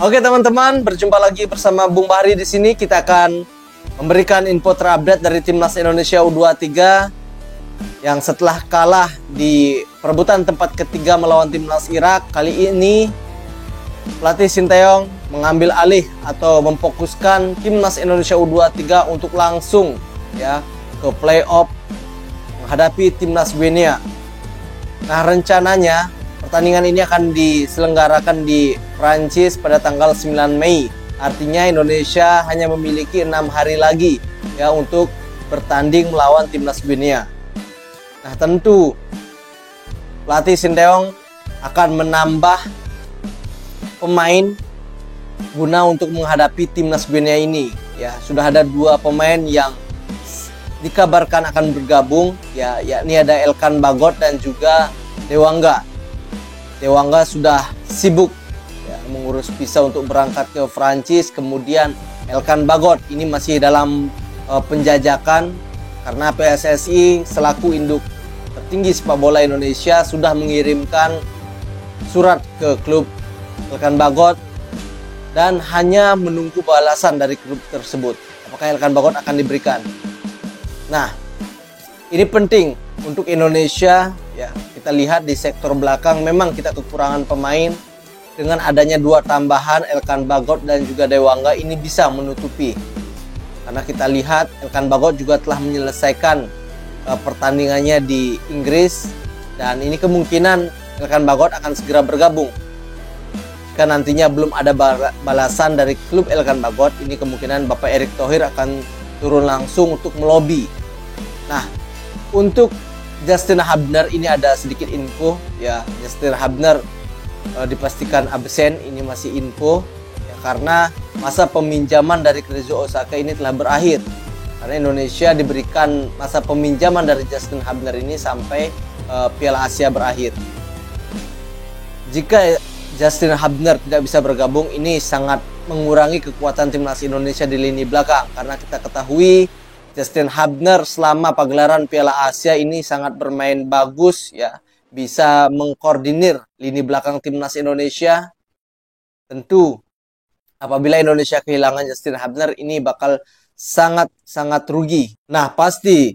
Oke teman-teman, berjumpa lagi bersama Bung Bahri di sini. Kita akan memberikan info terupdate dari Timnas Indonesia U23 yang setelah kalah di perebutan tempat ketiga melawan Timnas Irak. Kali ini pelatih Sinteyong mengambil alih atau memfokuskan Timnas Indonesia U23 untuk langsung ke playoff menghadapi Timnas Guinea. Nah, rencananya pertandingan ini akan diselenggarakan di Prancis pada tanggal 9 Mei. Artinya Indonesia hanya memiliki 6 hari lagi untuk bertanding melawan Timnas Guinea. Nah, tentu pelatih Sinteyong akan menambah pemain guna untuk menghadapi Timnas Guinea ini. Sudah ada 2 pemain yang dikabarkan akan bergabung, yakni ada Elkan Bagot dan juga Dewangga. Dewangga sudah sibuk mengurus visa untuk berangkat ke Prancis. Kemudian Elkan Bagot ini masih dalam penjajakan karena PSSI selaku induk tertinggi sepak bola Indonesia sudah mengirimkan surat ke klub Elkan Bagot dan hanya menunggu balasan dari klub tersebut. Apakah Elkan Bagot akan diberikan? Nah, ini penting untuk Indonesia. Kita lihat di sektor belakang memang kita kekurangan pemain. Dengan adanya 2 tambahan Elkan Bagot dan juga Dewangga ini bisa menutupi. Karena kita lihat Elkan Bagot juga telah menyelesaikan pertandingannya di Inggris dan ini kemungkinan Elkan Bagot akan segera bergabung. Jika nantinya belum ada balasan dari klub Elkan Bagot, ini kemungkinan Bapak Erick Thohir akan turun langsung untuk melobi. Nah, untuk Justin Hubner ini ada sedikit info. Justin Hubner dipastikan absen, ini masih info karena masa peminjaman dari Cerezo Osaka ini telah berakhir. Karena Indonesia diberikan masa peminjaman dari Justin Hubner ini sampai Piala Asia berakhir. Jika Justin Hubner tidak bisa bergabung, ini sangat mengurangi kekuatan Timnas Indonesia di lini belakang. Karena kita ketahui Justin Hubner selama pagelaran Piala Asia ini sangat bermain bagus, bisa mengkoordinir lini belakang Timnas Indonesia. Tentu apabila Indonesia kehilangan Justin Hubner ini bakal sangat rugi. Nah, pasti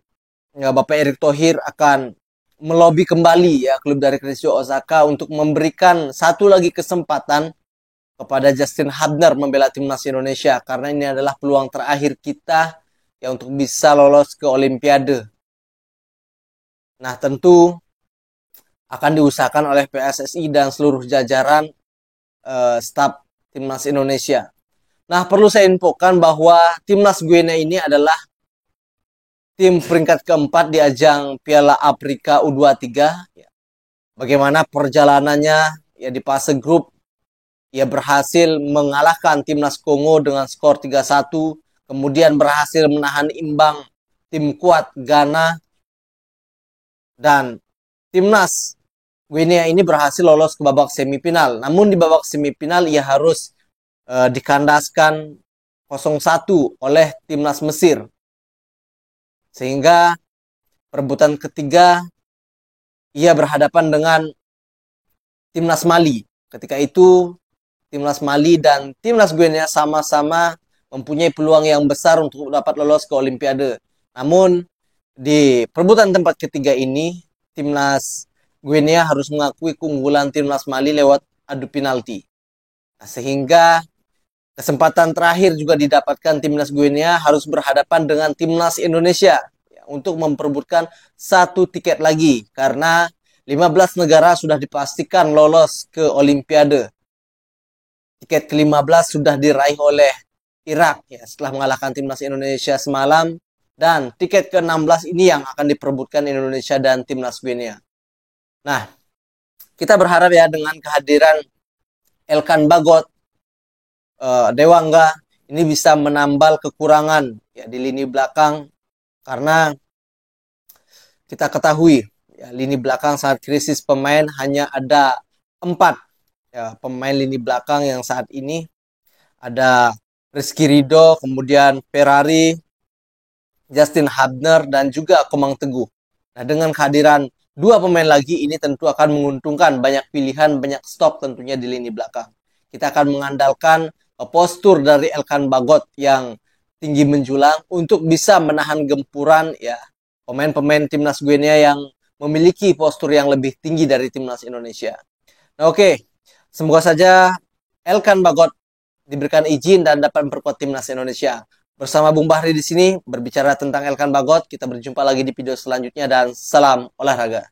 Bapak Erick Thohir akan melobi kembali klub dari Cerezo Osaka untuk memberikan satu lagi kesempatan kepada Justin Hubner membela Timnas Indonesia, karena ini adalah peluang terakhir kita untuk bisa lolos ke Olimpiade. Nah, tentu akan diusahakan oleh PSSI dan seluruh jajaran staf Timnas Indonesia. Nah, perlu saya infokan bahwa Timnas Guinea ini adalah tim peringkat keempat di ajang Piala Afrika U23. Bagaimana perjalanannya di fase grup, berhasil mengalahkan Timnas Kongo dengan skor 3-1. Kemudian berhasil menahan imbang tim kuat Ghana. Dan Timnas Guinea ini berhasil lolos ke babak semifinal. Namun di babak semifinal ia harus dikandaskan 0-1 oleh Timnas Mesir. Sehingga perebutan ketiga ia berhadapan dengan Timnas Mali. Ketika itu Timnas Mali dan Timnas Guinea sama-sama mempunyai peluang yang besar untuk dapat lolos ke Olimpiade. Namun di perebutan tempat ketiga ini Timnas Guinea harus mengakui keunggulan Timnas Mali lewat adu penalti. Nah, sehingga kesempatan terakhir juga didapatkan Timnas Guinea harus berhadapan dengan Timnas Indonesia untuk memperebutkan 1 tiket lagi, karena 15 negara sudah dipastikan lolos ke Olimpiade. Tiket ke-15 sudah diraih oleh Irak setelah mengalahkan Timnas Indonesia semalam, dan tiket ke-16 ini yang akan diperebutkan Indonesia dan Timnas Guinea. Nah, kita berharap dengan kehadiran Elkan Bagot, Dewangga ini bisa menambal kekurangan di lini belakang, karena kita ketahui lini belakang sangat krisis pemain. Hanya ada 4 pemain lini belakang yang saat ini ada Rizky Ridho, kemudian Ferrari, Justin Hubner, dan juga Komang Teguh. Nah, dengan kehadiran 2 pemain lagi ini tentu akan menguntungkan, banyak pilihan, banyak stok tentunya di lini belakang. kita akan mengandalkan postur dari Elkan Bagot yang tinggi menjulang untuk bisa menahan gempuran ya pemain-pemain timnas Guinea yang memiliki postur yang lebih tinggi dari timnas Indonesia. Nah, oke, semoga saja Elkan Bagot diberikan izin dan dapat memperkuat timnas Indonesia. Bersama Bung Bahri di sini berbicara tentang Elkan Bagot. Kita berjumpa lagi di video selanjutnya dan salam olahraga.